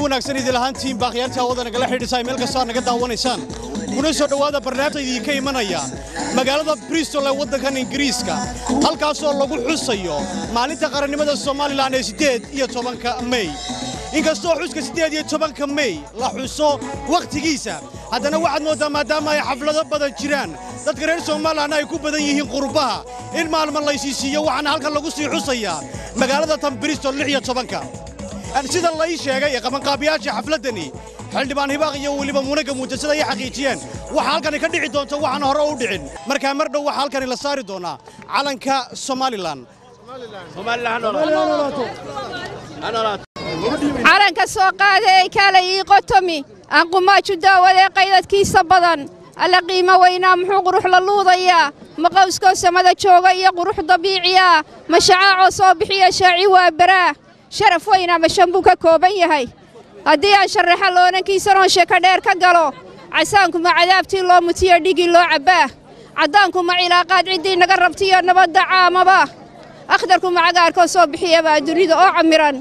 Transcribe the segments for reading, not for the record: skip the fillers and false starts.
wanaagsan idil ahaantiin baaqyaanta wadana kala xidhiidhay meel kasta naga daawanaysaan kuna soo dhawaada barnaamijka ka imanaya magaalada Bristol ee wadankan Ingiriiska halkaas oo lagu xusayo maalinta qarannimada Soomaaliland ee 18 May inkastoo xuska 18 May la xuso waqtigiisa haddana waxaad moodaa maadaama ay xaflado badan jiraan dadka reer Soomaaliland ay ku badan yihiin qurbaha in maalmo la isiisiyo waxaan halkan lagu sii xusayaa magaalada tan Bristol 16 sida la ii sheegay qabanqaabiyaasha xafladani xildhibaan hibaaq iyo waliba munaga muujasada ay xaqiijiyeen waxa halkan ka dhici doonto waxaan hore u dhicin marka mar dhow waxa halkan la saari doonaa calanka Somaliland calanka soo qaaday kala ii qotomi aan qumaaju daawada qaydadkiisa badan alla qiimo weyna muxuu qurux la luudaya maqawska samada jooga iyo qurux dabiiciya mashaaco soo bixiya shaaci waa baraa sharaf weyna mashanbu ka kooban yahay haddii aan sharaxa loonankiisana sheeka dheer ka galo casaanku ma cadaabtii loo mutiyo dhigi loo cabaa cadaanku ma cilaaqaad cidii naga rabtiyo nabadda caamaba akhdarku ma cagaarka soo bixiyaba dunida oo camiran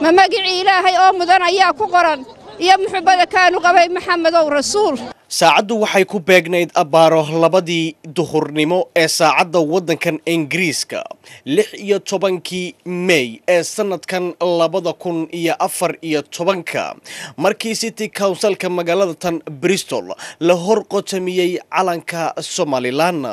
ma magici ilaahay oo mudan ayaa ku qoran iyo muxubada kaanu qabay maxamedow rasuul saacadu waxay ku beegnayd abaaro labadii duhurnimo ee saacada wadankan Ingiriiska 16 May ee sanadkan 2014 markii City Councilka magaalada tan Bristol la hor qotamiyay calanka Somaliland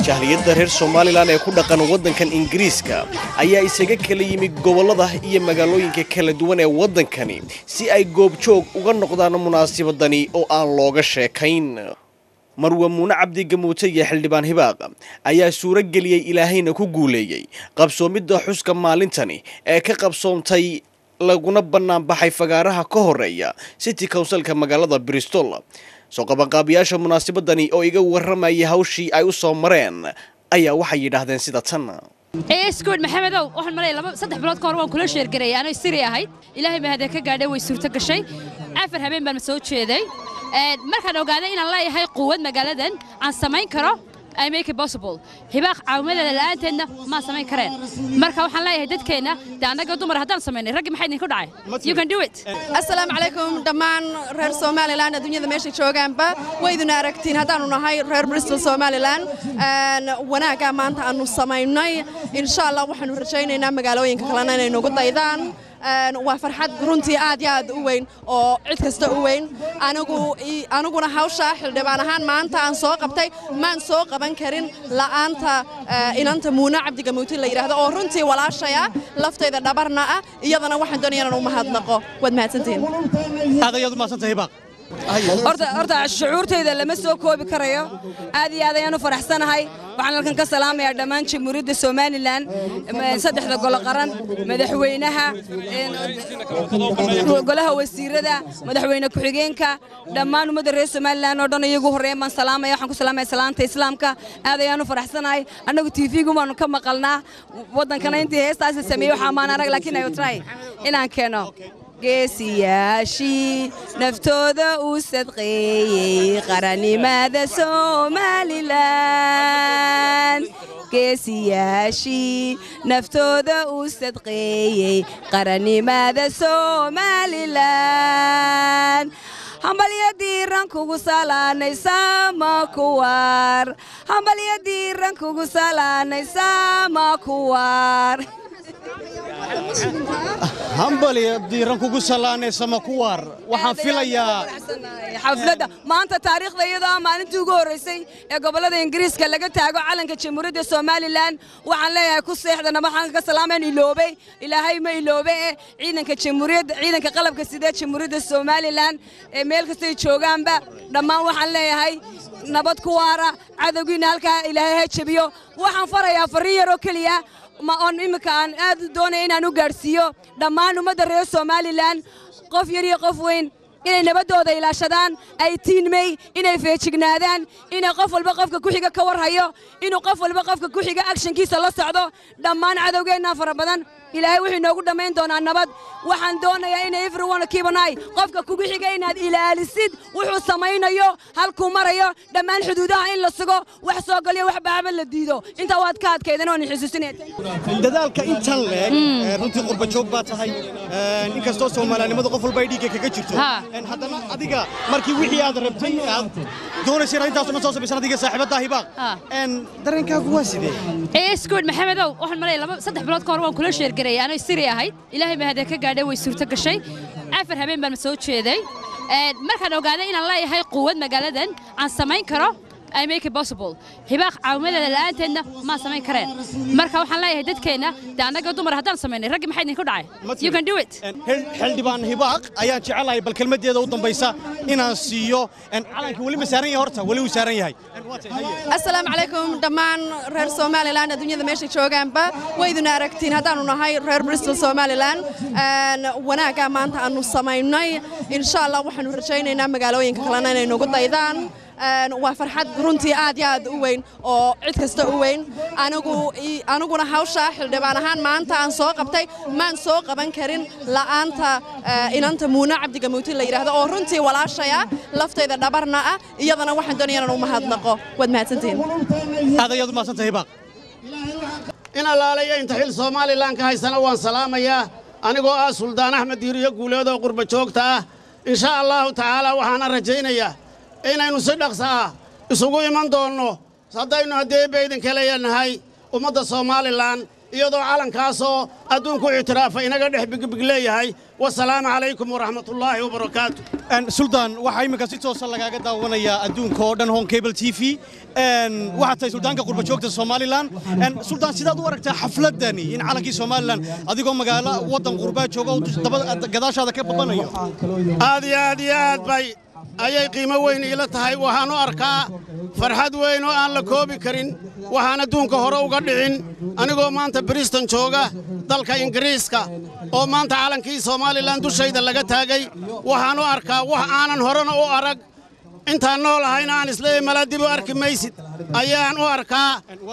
jahliyada reer Somaliland ee ku dhaqan wadankan Ingiriiska ayaa isaga kala yimid gobolada iyo magaalooyinka kala duwan ee wadankani si ay goobjoog uga noqdaan munaasabadani oo aan looga sheekayn marwa muuna cabdi gamuute iyo xildhibaan hibaaq ayaa suura galiyay ilaahayna ku guuleeyay qabsoomida xuska maalintani ee ka qabsoontay laguna banaan baxay fagaaraha ka horeeya City Councilka magaalada Bristol soo qabanqaabiyaasha munaasabadani oo iga waramayay hawshii ay u soo mareen ayaa waxay yiraahdeen sida tan iskuul maxamedow waxaan maray 3 bilood ka hor waan kula sheergaray anay siri ahayd ilaahay ma hada ka gaadhay way suurta gashay afar habeen baan soo jeeday markaan ogaaday inaan leeyahay quwad magaaladan aan samayn karo I make it possible hibaaq caawimada la'aanteedna ma samayn kareen marka waxaan leeyahay dadkeena anaga dumar haddaan samaynay rag maxay idinku dhacay you can do it assalaamu calaykum dhammaan reer Somaliland adduunyada meesha joogaanba wayduna aragtiin haddaanu nahay reer Bristol Somaliland wanaaga maanta aanu samaynay insha Allah waxaanu rajaynaynaa magaalooyinka kalena inay nagu daydaan waa farxad runtii aad iyo aad u weyn oo cid kasta u weyn aniguna hawsha xildhibaan ahaan maanta aan soo qabtay maan soo qaban karin la'aanta inanta Muuna Cabdiga Muuti la yiraahdo oo runtii walaashaya laftayda dhabarna ah iyadana waxaan doonayaa inaan u mahadnaqo wad mahadsantiin aad ayaad u mahadsantahay baaq horta shucuurtayda lama soo koobi karayo aad iyo aad ayaan u faraxsanahay waxaan halkan ka salaamayaa dhammaan jamhuuriyadda Somaliland saddexda golo qaran madaxweynaha golaha wasiirada madaxweyne ku-xigeenka dhammaan ummadda reer Somaliland oo dhan iyagu horeeyay man salaamaya waxaan ku salaamayaa salaanta islaamka aad ayaan u faraxsanahay anagu TV-gu waan ka maqalnaa wadankana intii heestaas sameeyay waxa maan arag laakiin ay try inaan keeno geesiyaashii naftooda u sadqeeyay qarannimada Somaliland geesiyaashii naftooda u sadqeeyay qarannimada Somaliland hambalyo diiran kugu salaanay sama kuwar hambalyo diiran kugu salaanay sama kuwar hambalyo diiran kugu salaanay sama kuwar waxaan filayaa xafladda maanta taariikhda iyadoo maalintii ugu horeysay ee gobolada Ingiriiska laga taago calanka jamhuuriyadda Somaliland waxaan leeyahay ku seexdana waxaan ka salaamaan iloobay ilaahay ma iloobay ciidanka jamhuuriyadda ciidanka qalabka sida jamhuuriyadda Somaliland ee meel kasta ay joogaanba dhammaan waxaan leeyahay nabad ku waara cadawgiina halka ilaahay ha jabiyo waxaan farayaa fariin yar oo kaliya ma on imika aan aad doonay inaan u gaarsiiyo dhammaan ummadda reer Somaliland qof yar iyo qof weyn inay nabadooda ilaashadaan ay tiinmay inay feejignaadaan inay qof walba qofka ku xiga ka warhayo inuu qof walba qofka ku xiga actionkiisa la socdo dhammaan cadawgeena fara badan ilaahay wuxuu inoogu dhameyn doonaa nabad waxaan doonayaa in everyone keep an eye qofka kugu xiga inaad ilaalisid wuxuu samaynayo halkuu marayo dhammaan xuduudaha in la sugo wax soo galiyo wax baaba la diido inta waad ka adkaydan oo xusuusinay dadaalka intan leeg runtii qurba joog baa tahay inkastoo Soomaalnimadu qof walba ay dhiig kaga jirto haddana adiga markii wixii aad rabtay aad doonaysay intaas oo soo sabaysan adiga saaxiibada hibaaq dareenkaagu waa sidee good maxamedow waxaan maray 3 bilood ka hor waan kula sheergaray anay siri ahayd ilaahay ma hada ka gaadhay way suurto gashay afar habeen baan soo jeeday markaan ogaaday inaan leeyahay quwad magaaladan aan samayn karo I make it possible hibaaq caawimada la'aanteedna ma samayn kareen marka waxaan leeyahay dadkeena anaga dumar haddaan samaynay rag maxay idinku dhacay you can do it xildhibaan hibaaq ayaan jecelahay bal kelmadeeda u dambaysa inaan siiyo calanka wali ma saaran yahay horta wali uu saaran yahay assalaamu calaykum dhammaan reer Somaliland adduunyada meesha joogaanba wayduna aragtiin haddaanu nahay reer Bristol Somaliland wanaaga maanta aanu samaynay insha Allah waxaanu rajaynaynaa magaalooyinka kalena inay nagu daydaan waa farxad runtii aad iyo aad u weyn oo cid kasta u weyn aniguna hawsha xildhibaan ahaan maanta aan soo qabtay maan soo qaban karin la'aanta inanta Muuna Cabdiga Muuti la yiraahdo oo runtii walaashaya laftayda dhabarna ah iyadana waxaan doonayaa inaan u mahadnaqo wad mahadsantiin aad ayaad u mahadsantahay baaq in allaaleeyo inta xil Somaliland ka haysana waan salaamayaa anigoo ah Suldaan Axmed Diiriyo Guuleed oo qurba joogta ah insha Allah taala waxaan rajaynayaa inaynu si dhaqso ah isugu iman doonno haddaynu haddii idin kale yahay ummadda Somaliland iyadoo calankaasoo adduunku ictiraafa inaga dhex bigbig leeyahay wasalaamu calaykum waraxmatullaahi wabarakaatu suldaan waxaa imika si toos ah lagaaga daawanayaa adduunka oo dhan Home Cable TV waxaad tahay suldaanka qurba joogta Somaliland suldaan sidaad u aragtaa xafladani in calankii Somaliland adigoo magaalo wadan qurba jooga oo gadaashaada ka babanayo aad iyo aad bay ayay qiimo weyn ila tahay waxaan u arkaa farxad weyn oo aan la koobi karin waxaan adduunka hore uga dhicin anigoo maanta Bristol jooga dalka Ingiriiska oo maanta calankii Somaliland dushayda laga taagay waxaan u arkaa wax aanan horena u arag intaan noolahayna aan isleeyahay malaadib u arki maysid ayaan u arkaa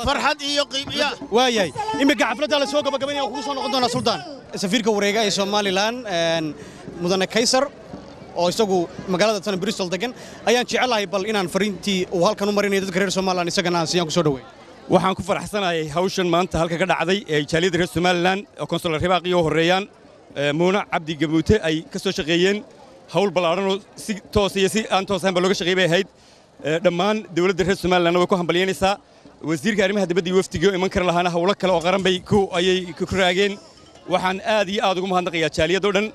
farxad iyo qiimiya waayay imika xafladda la soo gabagabeeyay kugu soo noqon doona suldaan safiirka wareega ee Somaliland mudane Kaysar oo isagu magaalada tan Bristol degan ayaan jecelahay bal inaan fariintii uu halkan u marinayo dadka reer Soomaaliland isagana aan siyaan ku soo dhaweey waxaan ku faraxsanahay hawshan maanta halka ka dhacday ee jaaliyada reer Soomaaliland oo konsular Ribaaqi oo horeeyaan Muuna Cabdi Gabuute ay ka soo shaqeeyeen hawl balaaran oo si toos iyo si aan toos ahayn looga shaqeeyay ahayd dhammaan dawladda reer Soomaaliland way ku hambalyeynaysaa wasiirka arrimaha dibadda iyo wafdiga iman kara lahaana hawlo kale oo qaran bay ayay ku raageen waxaan aad iyo aad ugu mahadnaqayaa jaaliyada oo dhan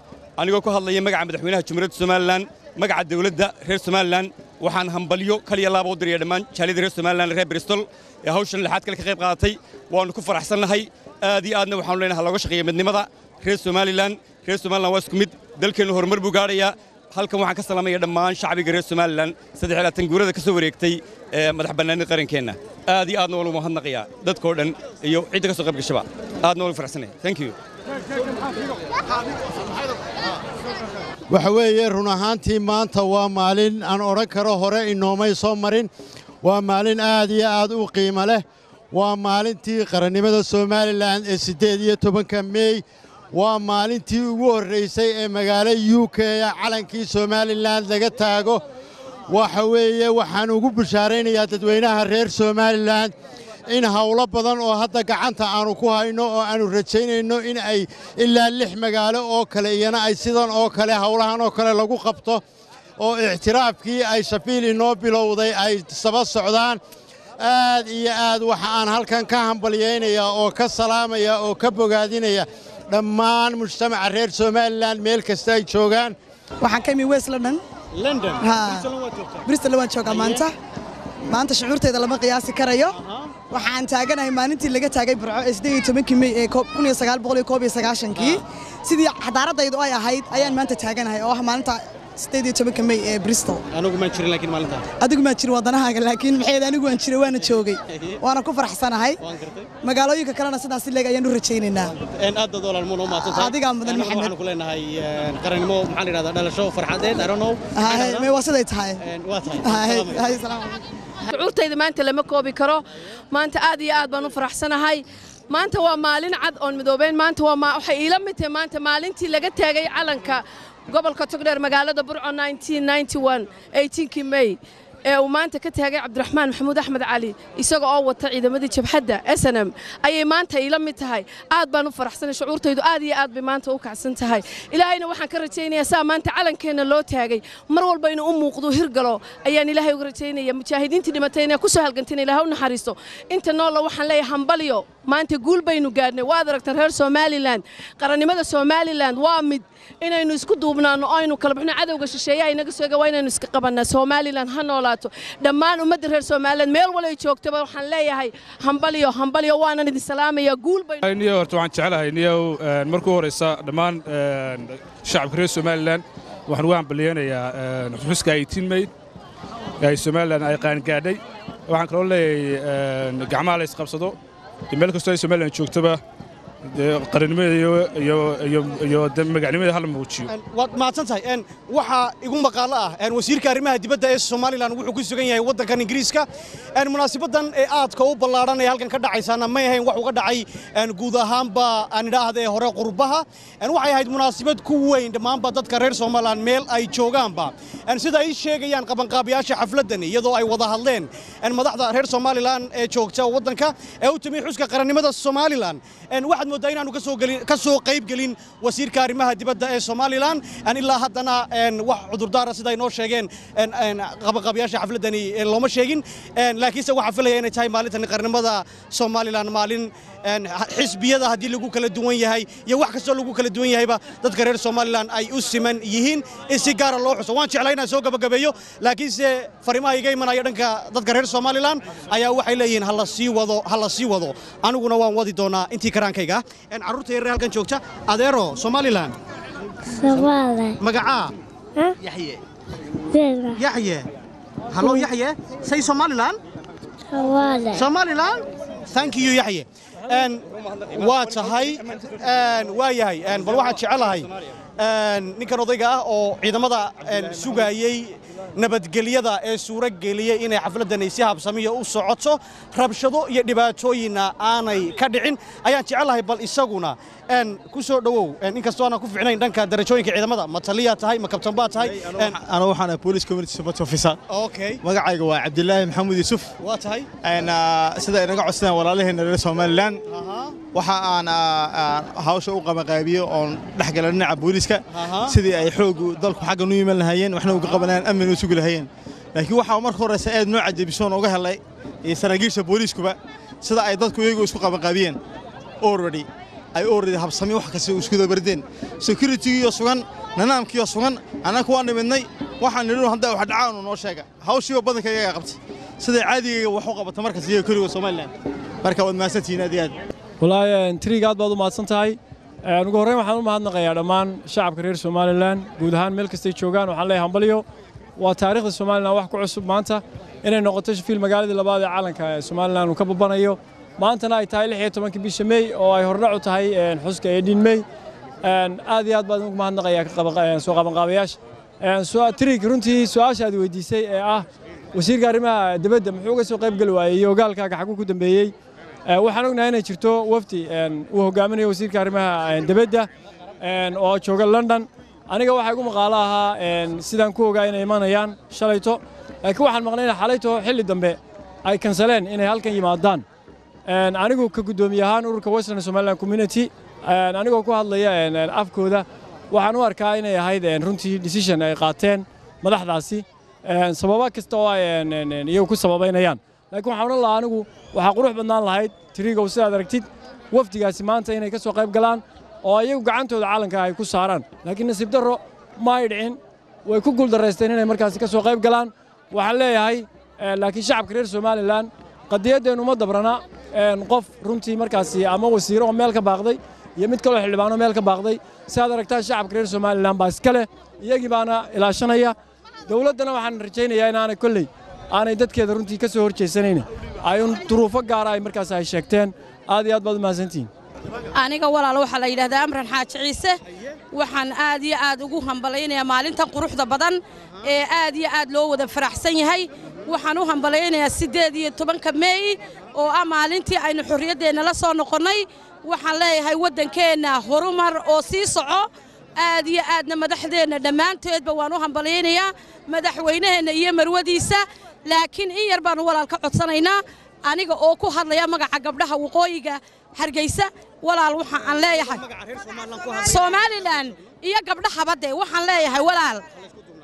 anigoo ku hadlaya magaca madaxweynaha Jamhuuriyadda Soomaaliland magaca dawladda reer Soomaaliland waxaan hambalyo kaliya laabo u diriyay dhammaan jaaliyada reer Soomaaliland reer Bristol ee hawshan lixaad kale ka qayb qaadatay waanu ku faraxsanahay aad iyo aadna waxaan leenahay looga shaqeeyo midnimada reer Soomaaliland waa isku mid dalkeenu horumar buu gaarayaa halkan waxaan ka salaamayaa dhammaan shacbiga reer Soomaaliland 3 guurada ka soo wareegtay madax bannaanida qarankeena aad iyo aadna walaal mahadnaqayaa dadkoo dhan iyo cidda ka soo qayb gashaba aadna walaal faraxsanahay thank you waxa weeye run ahaantii maanta waa maalin aan oran karo hore inoomay soo marin waa maalin aad iyo aad u qiimo leh waa maalintii qarannimada Soomaaliland ee 18 May waa maalintii ugu horeysay ee magaalada UK calankii Soomaaliland laga taago waxa weeye waxaan ugu bushaaraynayaa dadweynaha reer Soomaaliland in hawlo badan oo hadda gacanta aanu ku hayno oo aanu rajaynayno in ay ilaa 6 magaalo oo kale iyana ay sidan oo kale hawlahan oo kale lagu qabto oo ictiraafkii ay shafiil inoo bilowday ay saba socdaan aad iyo aad waxa aan halkan ka hambalyeynaya oo ka salaamaya oo ka bogaadinaya dhammaan mujtamaca reer Soomaaliland meel kasta ay joogaan waxaan ka imid West London Bristol waan joogaa maanta shucuurteeda lama qiyaasi karayo waxaan taaganahay maalintii laga taagay Burco 18 May ee 1991 sidii xadaaradaydu ay ahayd ayaan maanta taaganahay oo maalinta 18 May ee Bristol anigu ma jirin laakiin maalinta adigu ma jirin wadanahaaga laakiin maxay anigu waan jiray waana joogay waana ku faraxsanahay magaalooyinka kalena sidaas leeg ayaan u rajaynaynaa aad dad walaal muuna maasanta adiga mudan maxamed waxaan ku leenahay qaranimo maxaa la yiraahdaa dhalasho farxadeed I don't know ma wasiday tahay waa tahay hay salaam shucuurtayda maanta lama koobi karo maanta aad iyo aad baan u faraxsanahay maanta waa maalin cad oo midoobeen maanta waxay ila mid tahay maanta maalintii laga taagay calanka gobolka Togdheer magaalada Burco 1991 May ee uu maanta ka taagay Cabdiraxmaan Maxamuud Axmed Cali isagoo oo wata ciidamadii jabhadda SNM ayay maanta ila mid tahay aad baan u faraxsanahay shucuurtaydu aad iyo aad bay maanta u kacsan tahay ilaahayna waxaan ka rajaynayaa saa maanta calankeena loo taagay mar walba inuu u muuqdo hirgalo ayaan ilaahay uga rajaynayaa mujaahidiintii dhimatayna ku soo halgantina ilaahay u naxariisto inta noola waxaan leeyahay hambaliyo maanta guul baynu gaadhnay waad aragtaan reer Soomaaliland qarannimada Soomaaliland waa mid inaynu isku duubnaano oo aynu kala bixno cadawga shisheeyaha inaga soo waa inaynu iska qabanaa Soomaaliland ha noolaato dhammaan ummadda reer Soomaaliland meel walba ay joogto waxaan leeyahay hambaliyo waana idin salaamaya guul baynu horta waxaan jecelahay markuu horeysa dhammaan shacabka reer Soomaaliland waxaan ugu hambalyeeyaa xuska 18 May ay Soomaaliland ay qaan gaadhay waxaan kaloo leeyahay gacmaha la isqabsado meel kasta ay Soomaaliland joogtaba qarannimada iyo magaalnimada hal muujiyo waad maadsantahay waxa igu maqaalo ah wasiirka arrimaha dibadda ee Soomaaliland wuxuu ku sugan yahay wadankan Ingiriiska munaasabadan ee aadka u ballaaran ee halkan ka dhacaysana ma ahayn wax uga dhacay guud ahaanba aan idhaahdee hore qurbaha waxay ahayd munaasabad ku weyn dhammaanba dadka reer Soomaaliland meel ay joogaanba sida ay sheegayaan qabanqaabiyaasha xafladan iyadoo ay wada hadleen madaxda reer Soomaaliland ee joogta wadanka ee u timid xuska qarannimada Soomaaliland waxaad moodaa inaanu ka soo qayb gelin wasiirka arrimaha dibadda ee Soomaaliland ilaa haddana wax cudurdaara sida ay noo sheegeen qabanqaabiyaasha xafladani looma sheegin laakiinse waxaa filaya inay tahay maalintan qarannimada Soomaaliland maalin xisbiyada haddii lagu kala duwan yahay iyo wax kastoo lagu kala duwan yahayba dadka reer Soomaaliland ay u siman yihiin in si gaar ah loo xuso waan jeclaa inaan soo gabagabeeyo laakiinse fariimaha iga imanaya dhanka dadka reer Soomaaliland ayaa waxay leeyihiin hala sii wado aniguna waan wadi doonaa intii karaankayga carruurta yar halkan joogta adeero Soomaaliland magaca Yaxye hello Yaxye say Somaliland thank you Yaxye waa tahay waa yahay bal waxaan jecelahay ninkan odayga ah oo ciidamada sugayay nabadgelyada ee suura geliyay inay xafladan ay si habsamiyo u socoto rabshado iyo dhibaatooyinna aanay ka dhicin ayaan jecelahay bal isaguna ku soo dhawow inkastoo aan ku fiicnayn dhanka darajooyinka ciidamada ma taliya tahay ma kabtan baa tahay ana waxaan police community support officer okay magacayga waa Cabdilaahi Maxamuud Yuusuf waa tahay sida inaga codsadeen walaalaheena reer Soomaaliland waxa aan hawsha u qabanqaabiyo oo dhaxgalay dhinaca booliska sidii ay xoog dalku xagga u yimaal lahaayeen waxna uga qabanayaan amni u sugi lahaayeen laakiin waxa markii hore aad noo cajabisoon uga helay saraakiisha booliskuba sida ay dadku iyagu isku qabanqaabiyeen already habsami wax kasta isku dabardeen security iyo sugan nidaamkiyo sugan anaku waan nimidnay waxaan nidho hadda wax dhacaan noo sheega hawshiyo badanka iyaga qabtay sida caadiga wax u qabata markaas iyaga kaliya Soomaaliland marka wad maasantiin aad والله تريق بعض ما صنتهاي نقول رأي محمد ما هذا نقيا دمان شعب كرير سوماليلاند جودهان ملك استيشوغان وحليه همبليو وتاريخ السوماليلاند وحكو عصب مانتا إن نقطش في المجال اللي بعد عالم كسوماليلاند وكبر بنايو مانتا ناي تايل حياته من كبيش مي أو يهرنعو تاي حسك يدين مي آديات بعض ما هذا نقيا سوق بنقابياش سؤال تريق رنتي سؤال شادي ودي سي وسير قارما دبدة محوجة سوق يبقى وقال كاك حكوكو دنبيي waxaan ognahay inay jirto wafdi uu hogaaminayo wasiirka arrimaha dibadda oo jooga London aniga waxa igu maqaalo ahaa sidaan ku ogaa inay imanayaan shalayto laakiin waxaan maqnaynaa xalayto xilli dambe ay kansaleen inay halkan yimaadaan anigu ka gudoomiyahan ururka Western Somaliland Community anigoo ku hadlaya afkooda waxaan u arkaa inay ahayd runtii decision ay qaateen madaxdaasi sababo kasta oo ay iyagu ku sababeynayaan laakiin waxaan oran lahaa anigu waxa qurux badnaan lahayd tiriga oo sidaad aragtid wafdigaasi maanta inay ka soo qayb galaan oo ayagu gacantooda caalanka ay ku saaraan laakiin nasiib darro ma ay dhicin way ku guuldareysteen inay markaasi ka soo qayb galaan waxaan leeyahay laakiin shacabka reer Soomaaliland qadiyadeenu ma dabrana qof runtii markaasi ama wasiiro oo meel ka baaqday iyo mid kale xildhibaano meel ka baaqday sidaad aragtaa shacabka reer Soomaaliland baa iska leh iyagii baana ilaashanaya dawladdana waxaan rajaynayaa inaanay kolley aanay dadkeeda runtii ka soo horjeesanayna ay duruufo gaar ah ay markaas ay sheegteen aad iyo aad baad u mahadsantiin aniga walaal waxa la yiraahdaa Amran Xaaji Ciise waxaan aad iyo aad ugu hambaleynayaa maalintan quruxda badan ee aad iyo aad loo wada faraxsan yahay waxaan u hambaleynayaa 18 May oo ah maalintii aynu xorriyadeena la soo noqonay waxaan leeyahay wadankeena horumar oo sii soco aad iyo aadna madaxdeena dhamaanteedba waan u hambaleynayaa madaxweynaheena iyo marwadiisa laakiin in yar baan walaal ka codsanaynaa aniga oo ku hadlaya magaca gabdhaha waqooyiga Hargeysa walaal waxa aan leeyahay Soomaaliland iyo gabdhaha badde waxaan leeyahay walaal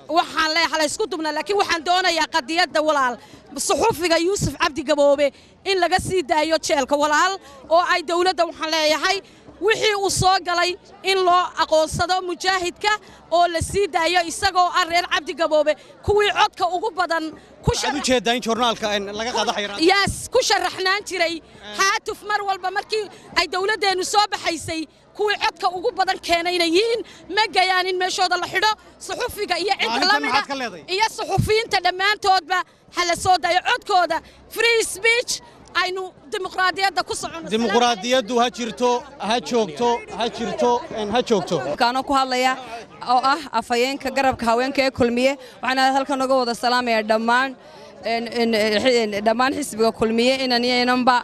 waxaan leeyahay la isku dubna laakiin waxaan doonayaa qadiyada walaal suxufiga Yuusuf Cabdi Gaboobe in laga sii daayo jeelka walaal oo ay dawladda waxaan leeyahay wixii uu soo galay in loo aqoonsado mujaahidka oo la sii daayo isagoo reer Cabdi Gaboobe kuwii codka ugu badan ku jeedaan joornaalka laga qaado xayiraad yes ku sharaxnaan jiray haatuf mar walba markii ay dawladeenu soo baxaysay kuwii codka ugu badan keenayna yihiin ma gayaan in meeshooda la xidho suxufiga iyo inta la mid iyo suxufiyiinta dhammaantoodba hala soo daayo codkooda free speech aynu dimuqraadiyadda ku socono dimuqraadiyaddu ha jirto kaano ku hadlaya oo ah afayeenka garabka haweenka ee kulmiye waxaan halkan uga wada salaamayaa dhammaan xisbiga kulmiye inanba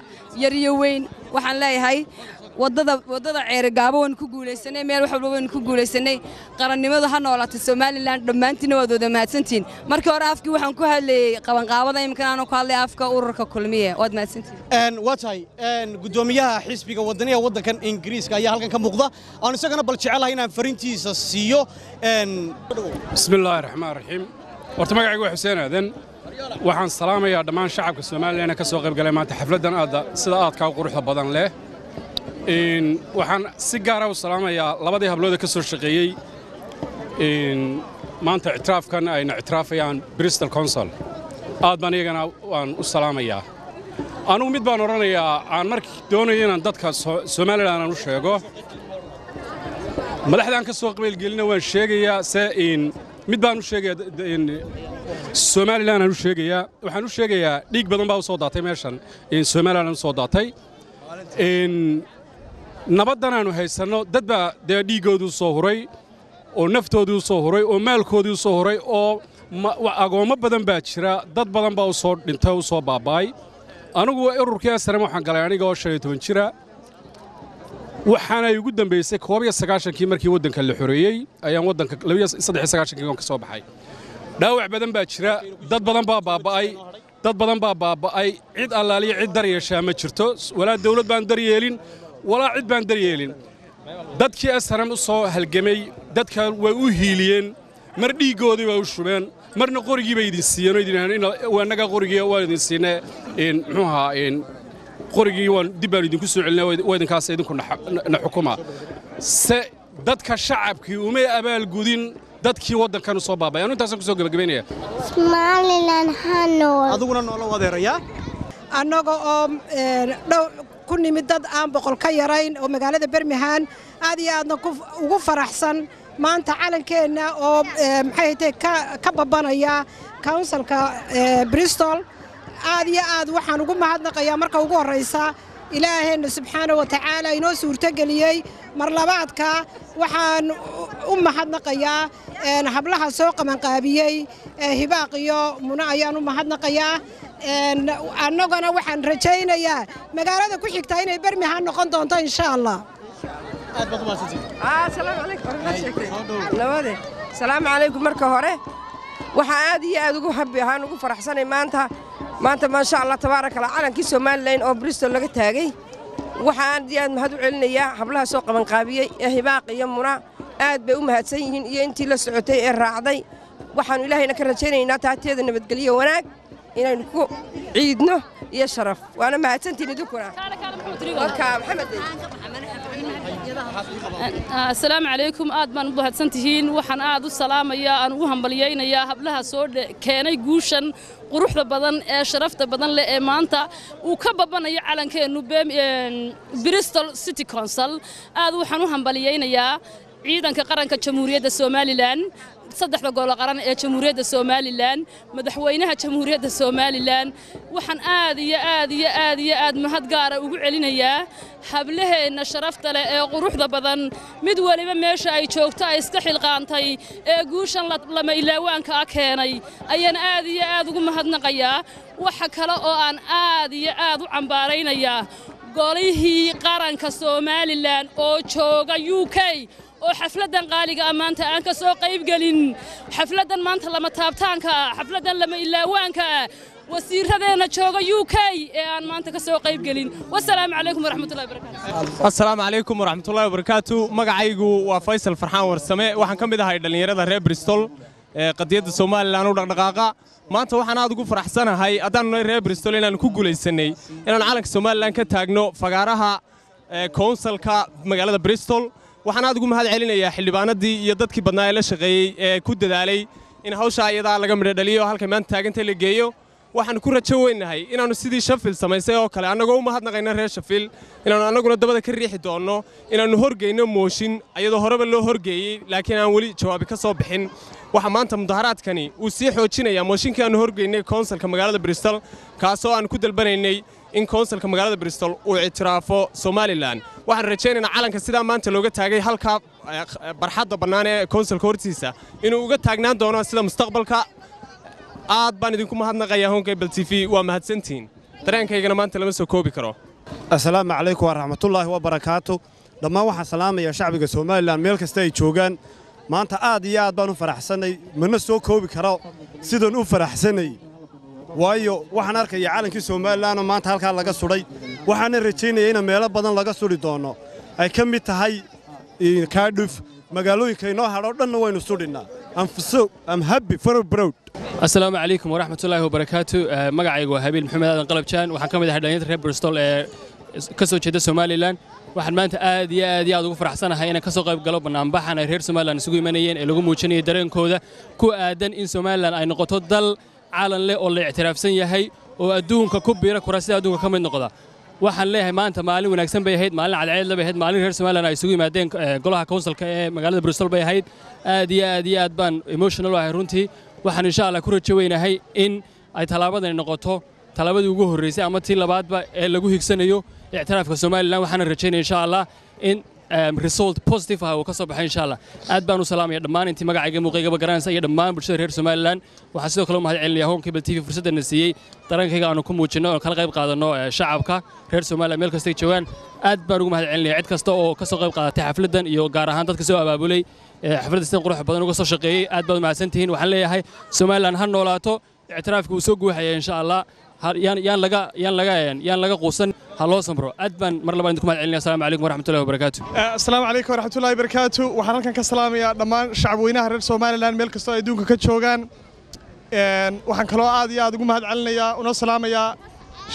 yar iyo weyn waxaan leeyahay wadada ceerigaabo waan ku guuleysanay meel wax walba waan ku guuleysanay qarannimada ha noolaato Soomaaliland dhamaantiin waad wada mahadsantiin markii hore afkii waxaan ku hadlayay qabanqaabada imkan aan ku hadlay afka ururka kulmiye waad mahadsantiin watay gudoomiyaha xisbiga wadaniga wadankan Ingiriiska ayaa halkan ka muuqda aan isagana bal jecelahay inaan fariintiisa siiyo bismillaahir rahmaanir rahiim horta magacaygu waa Xuseen Aadan waxaan salaamayaa dhammaan shacabka Soomaaliland ka soo qayb galay maanta xafladan sida aadka u quruxda badan leh waxaan si gaar ah u salaamayaa labadii hablood ka soo shaqeeyay maanta ictiraafkan ayna ictiraafayaan Bristol Council aad baan iyagana waan u salaamayaa anigu mid baan oranayaa aan markii doonayo inaan dadka Soomaaliland aan u sheego madaxdan ka soo qaybgelina waan sheegayaa mid baan u sheegayaa Soomaaliland aan u sheegayaa waxaan u sheegayaa dhiig badan baa u soo daatay meeshan Soomaaliland u soo daatay nabadan aanu haysanno dad baa dhiigoodu soo huray oo naftoodu soo huray oo maalkoodu soo huray oo agoommo badan baa jira dad badan baa u soo dhintay u soo baaba'ay anigu ururkii SNM waxaan galay aniga oo 15 jira waxaana ugu dambeysay 19 markii waddanka la xoreeyay ayaan waddanka 19 ka soo baxay dhaawac badan baa jira dad badan baa baaba'ay cid allaaliya cid daryeeshaa ma jirto walaa dawlad baan daryeelin walaa cid baan daryeelin dadkii SNM u soo halgamay dadka way u hiiliyeen mar dhiigoodii bay u shubeen marna qorigii bay idin siiyeen oo idin waanaga qorigii waa idin siinay muxuu ahaa qorigii waan dib baan idinku soo celinay waa idinkaas idinku na xukuma se dadka shacabkii uma abaalgudin dadkii waddankan soo baabay anu intaas ku soo gabagabeynaya Somaliland hanool aduguna noola wadeeraya annaga oo ku nimid dad aan boqol ka yarayn oo magaalada Birmingham aad iyo aadna ugu faraxsan maanta calankeena oo maxay tahay ka babanaya councilka Bristol aad iyo aad waxaan ugu mahadnaqayaa marka ugu horeysa ilaahayna subxaanahu wa ta'ala inoo suurto galiyay mar labaadka waxaan u mahadnaqayaa hablaha soo qaban qaabiyay hibaaq iyo muna ayaan u mahadnaqayaa annagana waxaan rajaynayaa magaalada ku xigta inay Birmingham noqon doonto insha Allah السلام عليكم marka hore waxa aad iyo aad ugu faraxsanay maanta ما شاء الله تبارك الله calankii Soomaaliland oo Bristol laga taagay waxa aad iyo aad mahad u celinayaa hablaha soo qaban qaabiyay hibaaq iyo muna aad bay u mahadsan yihiin iyo intii la socotay ee raacday waxaan ilaahayna ka rajaynaynaa taateeda nabadgelyo wanaag inaynu ku ciidno iyo sharaf waana mahadsantiin idinkuna marka maxamed السلام عليكم aad baan u bahadsantihiin waxaan aad u salaamayaa aan ugu hambaliyaynayaa hablaha soo keenay guushan quruxda badan ee sharafta badan leh ee maanta uu ka babanayo calankeenu Bristol City Council aad waxaan u hambaliyaynayaa ciidanka qaranka Jamhuuriyadda Somaliland saddexda gol qaran ee Jamhuuriyadda Somaliland madaxweynaha Jamhuuriyadda Somaliland waxaan aad iyo aad mahad gaar ah ugu celinayaa hablaheena sharafta leh ee quruxda badan mid waliba meesha ay joogto ay iska xilqaantay ee guushan lama ilaawaanka keenay ayaan aad iyo aad ugu mahadnaqayaa waxa kale oo aan aad iyo aad u cambaaraynayaa golihii qaranka Somaliland oo jooga UK oo xafladan qaaliga maanta aan ka soo qayb galin xafladan maanta lama taabtaanka xafladan lama ilaawaanka wasiiradeena jooga UK ee aan maanta ka soo qayb galin wassalaamu calaykum waraxmatullaahi wabarakaatuh assalaamu calaykum waraxmatullaahi wabarakaatuh magacaygu waa Faysal Farxaan Warsame waxaan ka mid ahay dhalinyarada reer Bristol ee qadiyada Soomaaliland u dhaqdhaqaaqa maanta waxaan aad ugu faraxsanahay hadaan reer Bristol inaan ku guuleysanay inaan calanka Soomaaliland ka taagno fagaaraha councilka magaalada Bristol waxaan aad ugu mahad celinayaa xildhibaanadii iyo dadkii badnaa ee la shaqeeyay ee ku dadaalay in hawsha ayada laga midho dhaliyo halka maanta taaganta la geeyo waxaan ku rajo weynahay inaanu sidii Sheffield samaysay oo kale anagoo u mahadnaqayna reer Sheffield inaanu anaguna dabada ka riixi doono inaanu horgeyno mooshin ayadoo horeba loo horgeeyay laakiin aan wali jawaab ka soo bixin waxa maanta mudaharaadkani uu sii xoojinaya mooshinkii aanu horgeynay councilka magaalada Bristol kaasoo aan ku dalbanaynay in councilka magaalada Bristol uu ictiraafo Somaliland waxaan rajaynaynaa calanka sida maanta looga taagay halka barxadda bannaan ee councilka hortiisa inuu uga taagnaan doono sida mustaqbalka aad baan idinku mahadnaqayaa Honkable TV waa mahadsantiin dareenkaygana maanta lama soo koobi karo assalaamu calaykum waraxmatullaahi wabarakaatuh dhammaan waxaan salaamayaa shacbiga Somaliland meel kasta ay joogaan maanta aad iyo aad baan u faraxsanay mana soo koobi karo sidaan u faraxsanay waayo waxaan arkayaa calankii Somaliland oo maanta halka laga suray waxaan rajaynayaa in meelo badan laga suri doono ay ka mid tahay Cardiff magaalooyinka inoo hadho dhanna waynu surinaa I'm happy for proud السلام عليكم ورحمة الله وبركاته مقعي وهابيل محمد آدم قلبجان وحن كمد هدانية رير برستول كسو جدا Somaliland waxaan maanta aad ugu faraxsanahay inaan ka soo qayb galo barnaamijkan ay reer Somaliland isugu imanayeen ee lagu muujinayo dareenkooda ku aadan in Somaliland ay noqoto dal caalan leh oo la ictiraafsan yahay oo adduunka ku biira kuraasida adduunka ka mid noqda waxaan leeyahay maanta maalin wanaagsan bay ahayd maalin cadceed bay ahayd maalin reer Somaliland ay isugu yimaadeen golaha councilka ee magaalada Bristol bay ahayd aad iyo aad baan emotional ah runtii waxaan insha Allah ku rajaynahay in ay talaabadan noqoto talaabadii ugu horeysay ama tii labaadba ee lagu higsanayo ictiraafka Somaliland waxaan rajaynayaa insha Allah in result positive ah oo ka soo baxay insha Allah aad baan u salaamaya dhammaan intii magacayga muuqaygaba garanaysa iyo dhammaan bulshada reer Somaliland waxaa sidoo kale u mahad celinaya Home Cable TV fursadana siiyay darankayga aanu ku muujino oo kala qayb qaadano shacabka reer Somaliland meel kasta ay joogaan aad baan ugu mahad celinaya cid kasta oo ka soo qayb qaadatay xafladan iyo gaar ahaan dadka soo abaabulay xafladda sidaan qurux badan uga soo shaqeeyay aad baad u mahadsantihiin waxaan leeyahay Somaliland ha noolaato اعترافك وسوق وحيا إن شاء الله يان لقى قوسن هلو سمرو أدبن مر لبعض عندكم العلم السلام عليكم ورحمة الله وبركاته. السلام عليكم ورحمة الله وبركاته وحنا كسلام يا دمان شعب وينها رئيس سوماليلاند ملك استويدون كتشوغان وحنا كلوا عادي عادكم هاد علنا يا ونسلام يا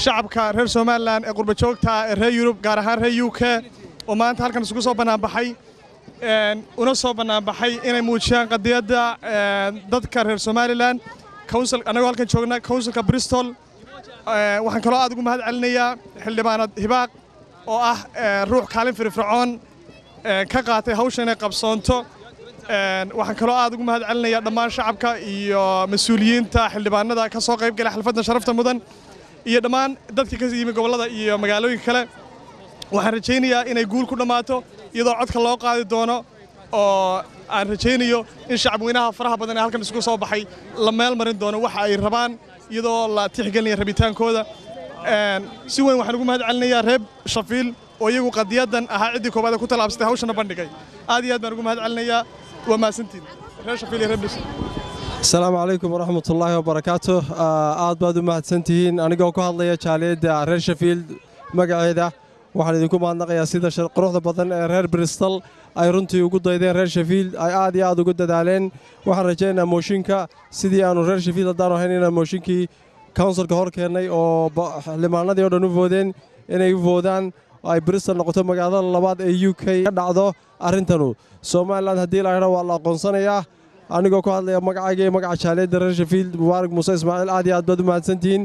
شعب كرئيس سوماليلاند قرب شوكتا رئيس يوروب قارهان رئيس يوكا وما أنت هالكن سكوسو بنا بحي ونسو بنا بحي إن موجان قضية ضد كرئيس سوماليلاند كونسل أنا قال كن شغلنا كونسل كبريستول وحن كلا أدقوا مهد علنيا حل بنا هباق أو روح كلام في فرعون كقاطع هوشنا قبصانته وحن كلا أدقوا مهد علنيا دمان شعبك مسؤولين تا حل بنا ده كساق يبقى حلفتنا شرفت مدن يدمان ضد كذي من قبل ده مجالوي كلا وحن رجينيا إن يقول كل ما تو يضع عد كلا قاعد دونا aan rajaynayo in shacabweynaha faraha badan ee halkan isku soo baxay la meel marin doono waxa ay rabaan iyadoo la tixgelinayo rabitaankooda si weyn waxaan ugu mahad celinayaa reer Shafiil oo iyagu qadiyadan ahaa cidii koobaad ku talaabsatay hawshana bandhigay aad iyo aad baan ugu mahad celinayaa waa maasantiin reer Shafiil iyo reer Bis Assalaamu alaykum warahmatullaahi wabarakaatuh aad baad u mahadsantihiin anigoo ku hadlaya jaaliyada reer Shafiil magaceeda waxaan idinku mahadnaqayaa sida quruxda badan ee reer Bristol ay runtii ugu daydeen reer Shafiil ay aad iyo aad ugu dadaaleen waxaan rajaynayaa mooshinka sidii aanu reer Shafiil hadaan ahayn inaan mooshinkii councilka hor keenay oo limaanadii oo dhan u voodeen inay voodaan ay Bristol noqoto magaalada labaad ee UK ka dhacdo arintanu Somaliland hadii la yiraahdo waa la aqoonsanayaa anigoo ku hadlaya magacayga iyo magaca jaaliyada reer Shafiil Mubaarak Muuse Ismaaciil aad iyo aad baad u mahadsantihiin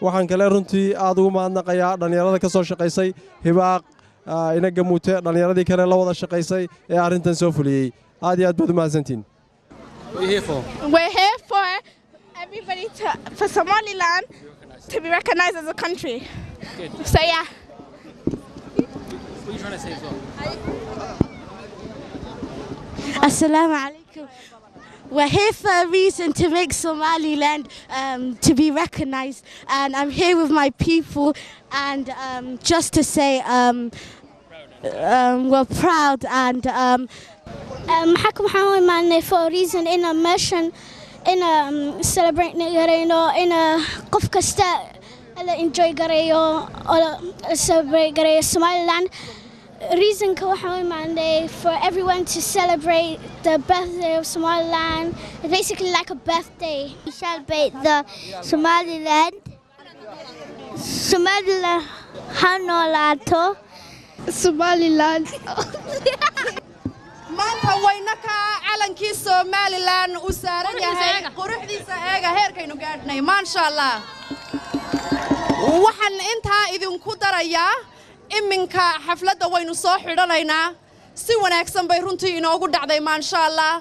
waxaan kale runtii aad ugu mahadnaqayaa dhalinyarada ka soo shaqeysay hibaaq inaga muute dhalinyaradii kale la wada shaqeysay ee arintan soo fuliyay aad iyo aad baad u mahadsantiin We're here for everybody for Somaliland to be recognized as a country. Good. So yeah. What are you trying to say as well? Assalamu alaikum. We're here for a reason to make Somaliland to be recognized, and I'm here with my people, and just to say we're proud and maxaa waxaan imaanay for a reason in a mission in a celebrate garayno in a qof kasta la enjoy garayo oo celebrate garayo Somaliland reason ka waxaan imaanay for everyone to celebrate the birthday of Somaliland. It's basically like a birthday. We celebrate the Somaliland hanolato Somaliland maanta waynaka calankii Somaliland u saaran yahay quruxdiisa eega heerkaynu gaadhnay ma sha Allah waxaan inta idinku darayaa iminka xafladda waynu soo xidhanaynaa si wanaagsan bay runtii inoogu dhacday ma sha Allah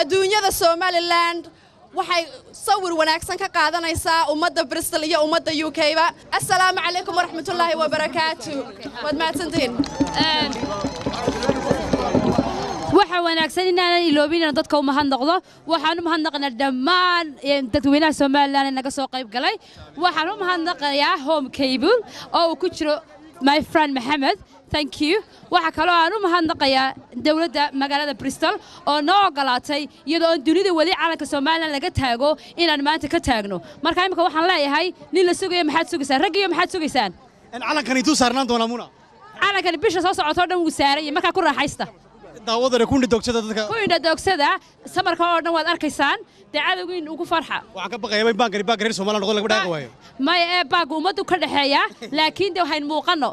adduunyada Somaliland waxay sawir wanaagsan ka qaadanaysaa ummadda Bristol iyo ummadda UK ba assalaamu alaykum warahmatullaahi wabarakaatuh wad maadsantiin waxa wanaagsan inaan iloobin dadka u mahadnaqdo waxaan u mahadnaqnaa dhammaan dadweynaha Somaliland ee naga soo qayb galay waxaan u mahadnaqayaa Home Cable oo ku jiro my friend Mohammed thank you waxa kale oo aan u mahadnaqayaa dawladda magaalada Bristol oo noo ogolaatay iyadoo dunida wali calanka Somaliland laga taago inaan maanta ka taagno marka imika waxaan leeyahay nin la sugayo maxaad sugaysaan rag iyo maxaad sugaysaan in calankani intuu saarnaan doona muna calankani bisha soo socoto dhan uu saaray marka ku raaxaysta daawadana ku indhoogsada dadka ku indhoogsada samarka oo dhan waad arkaysaan daacadooyin ugu farxa waxaan ka baqayaa baan gaari Somaliland noqon laga dhaaqo waayo ma ee baagu umadu ka dhaxeeya laakiin waxaan muuqano